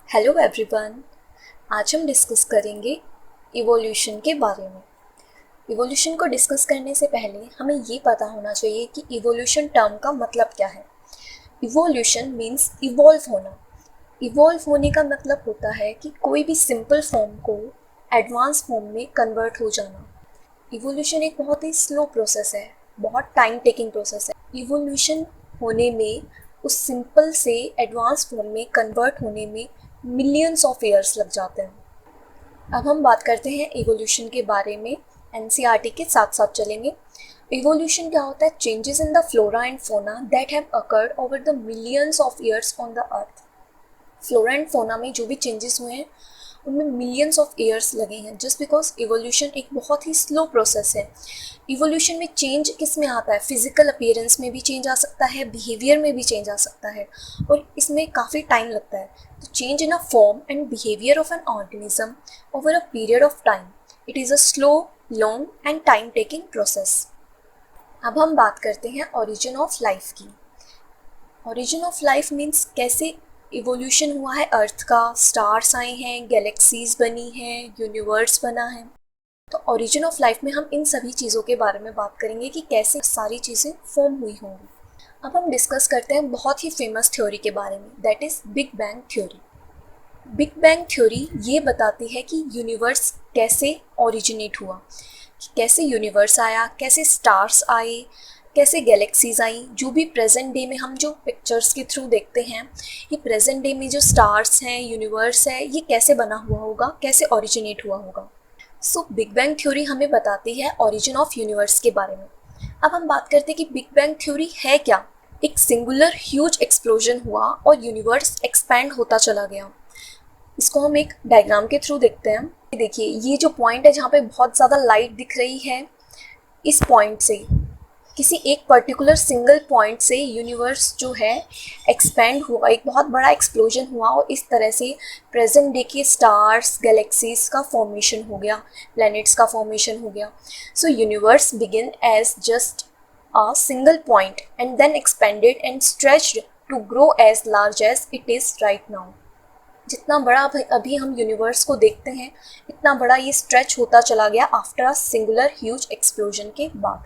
Hello everyone. आज हम discuss करेंगे इवोल्यूशन के बारे में। इवोल्यूशन को डिस्कस करने से पहले हमें ये पता होना चाहिए कि इवोल्यूशन टर्म का मतलब क्या है। इवोल्यूशन मीन्स इवॉल्व होना। इवॉल्व होने का मतलब होता है कि कोई भी सिंपल फॉर्म को एडवांस फॉर्म में कन्वर्ट हो जाना। इवोल्यूशन एक बहुत ही स्लो प्रोसेस है, बहुत टाइम टेकिंग प्रोसेस है। इवोल्यूशन होने में, उस सिंपल से एडवांस फॉर्म में कन्वर्ट होने में मिलियंस ऑफ ईयर्स लग जाते हैं। अब हम बात करते हैं इवोल्यूशन के बारे में। एनसीईआरटी के साथ साथ चलेंगे। इवोल्यूशन क्या होता है? Changes in the flora and fauna that have occurred over the millions of years on the earth. Flora and fauna में जो भी चेंजेस हुए हैं उनमें मिलियंस ऑफ ईयर्स लगे हैं, जस्ट बिकॉज इवोल्यूशन एक बहुत ही स्लो प्रोसेस है। इवोल्यूशन में चेंज किस में आता है? फिजिकल अपीयरेंस में भी चेंज आ सकता है, बिहेवियर में भी चेंज आ सकता है, और इसमें काफ़ी टाइम लगता है। तो change in a form and behaviour of an organism over a period of time, it is a slow, long and time taking process. अब हम बात करते हैं ओरिजिन ऑफ लाइफ की। ओरिजिन ऑफ लाइफ मीन्स कैसे इवोल्यूशन हुआ है अर्थ का, स्टार्स आए हैं, गैलेक्सीज बनी हैं, यूनिवर्स बना है। तो ओरिजिन ऑफ लाइफ में हम इन सभी चीज़ों के बारे में बात करेंगे कि कैसे सारी चीज़ें फॉर्म हुई होंगी। अब हम डिस्कस करते हैं बहुत ही फेमस थ्योरी के बारे में, that is big bang theory. Big bang theory ये बताती है कि यूनिवर्स कैसे ओरिजिनेट हुआ, कि कैसे यूनिवर्स आया, कैसे स्टार्स आए, कैसे गैलेक्सीज आई। जो भी प्रेजेंट डे में हम जो पिक्चर्स के थ्रू देखते हैं, ये प्रेजेंट डे में जो स्टार्स हैं, यूनिवर्स है, ये कैसे बना हुआ होगा, कैसे ओरिजिनेट हुआ होगा। सो बिग बैंग थ्योरी हमें बताती है ओरिजिन ऑफ यूनिवर्स के बारे में। अब हम बात करते हैं कि बिग बैंग थ्योरी है क्या। एक सिंगुलर ह्यूज एक्सप्लोजन हुआ और यूनिवर्स एक्सपैंड होता चला गया। इसको हम एक डायग्राम के थ्रू देखते हैं। देखिए, ये जो पॉइंट है जहाँ पे बहुत ज़्यादा लाइट दिख रही है, इस पॉइंट से, किसी एक पर्टिकुलर सिंगल पॉइंट से यूनिवर्स जो है एक्सपेंड हुआ, एक बहुत बड़ा एक्सप्लोजन हुआ, और इस तरह से प्रेजेंट डे के स्टार्स, गैलेक्सीज का फॉर्मेशन हो गया, प्लैनेट्स का फॉर्मेशन हो गया। So universe begin as just a single point and then expanded and stretched to grow as large as it is right now. जितना बड़ा अभी हम यूनिवर्स को देखते हैं, इतना बड़ा ये स्ट्रेच होता चला गया after a singular huge explosion के बाद।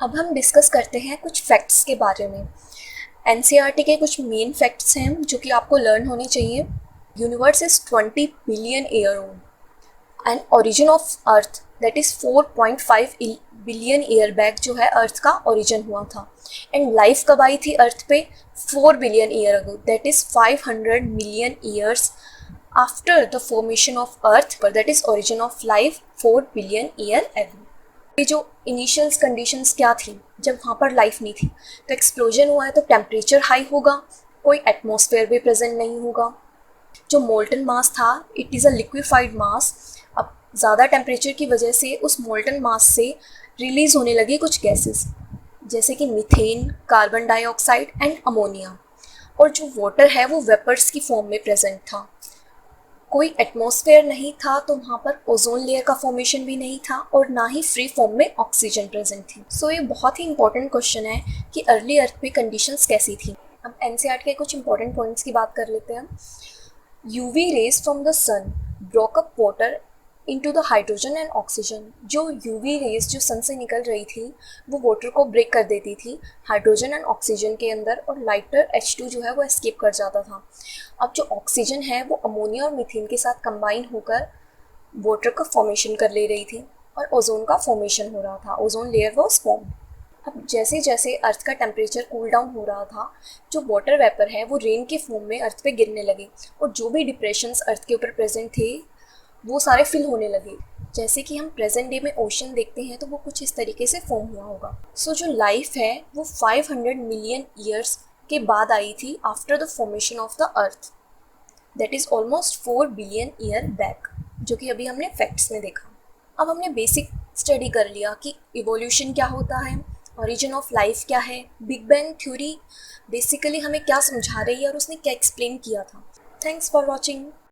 अब हम डिस्कस करते हैं कुछ फैक्ट्स के बारे में। एनसीईआरटी के कुछ मेन फैक्ट्स हैं जो कि आपको लर्न होने चाहिए। Universe is 20 billion year old and origin of earth that is 4.5 billion year back जो है अर्थ का ओरिजिन हुआ था। एंड लाइफ कब आई थी अर्थ पे? 4 billion year ago, that is 500 million years after the formation of earth, पर that is origin of life 4 billion year ago. ये जो इनिशियल्स कंडीशंस क्या थी जब वहाँ पर लाइफ नहीं थी? तो एक्सप्लोजन हुआ है तो टेम्परेचर हाई होगा, कोई एटमॉस्फेयर भी प्रेजेंट नहीं होगा। जो मोल्टन मास था, इट इज़ अ लिक्विफाइड मास। अब ज़्यादा टेम्परेचर की वजह से उस मोल्टन मास से रिलीज़ होने लगे कुछ गैसेस, जैसे कि methane, carbon dioxide and ammonia. और जो वाटर है वो वेपर्स की फॉर्म में प्रेजेंट था। कोई एटमॉस्फेयर नहीं था, तो वहाँ पर ओजोन लेयर का फॉर्मेशन भी नहीं था, और ना ही फ्री फॉर्म में ऑक्सीजन प्रेजेंट थी। सो ये बहुत ही इंपॉर्टेंट क्वेश्चन है कि अर्ली अर्थ पे कंडीशंस कैसी थी। अब एनसीईआरटी के कुछ इंपॉर्टेंट पॉइंट्स की बात कर लेते हैं। UV rays from the sun broke up water into the hydrogen and oxygen। जो UV rays जो सन से निकल रही थी वो वाटर को ब्रेक कर देती थी हाइड्रोजन एंड ऑक्सीजन के अंदर, और लाइटर H2 जो है वो एस्केप कर जाता था। अब जो ऑक्सीजन है वो अमोनिया और मीथेन के साथ कंबाइन होकर वाटर का फॉर्मेशन कर ले रही थी, और ओजोन का फॉर्मेशन हो रहा था, ओजोन लेयर वॉज फॉर्म। अब जैसे जैसे अर्थ का टेम्परेचर कूल डाउन हो रहा था, जो वाटर वेपर है वो रेन के फॉर्म में अर्थ पे गिरने लगे, और जो भी डिप्रेशंस अर्थ के ऊपर प्रेजेंट थे वो सारे फिल होने लगे। जैसे कि हम प्रेजेंट डे में ओशन देखते हैं तो वो कुछ इस तरीके से फॉर्म हुआ होगा। सो जो लाइफ है वो 500 मिलियन ईयर्स के बाद आई थी after the formation of the earth, that is almost 4 billion year back, जो कि अभी हमने फैक्ट्स में देखा। अब हमने बेसिक स्टडी कर लिया कि इवोल्यूशन क्या होता है, ओरिजिन ऑफ लाइफ क्या है, बिग बैंग थ्योरी बेसिकली हमें क्या समझा रही है और उसने क्या एक्सप्लेन किया था। Thanks for watching.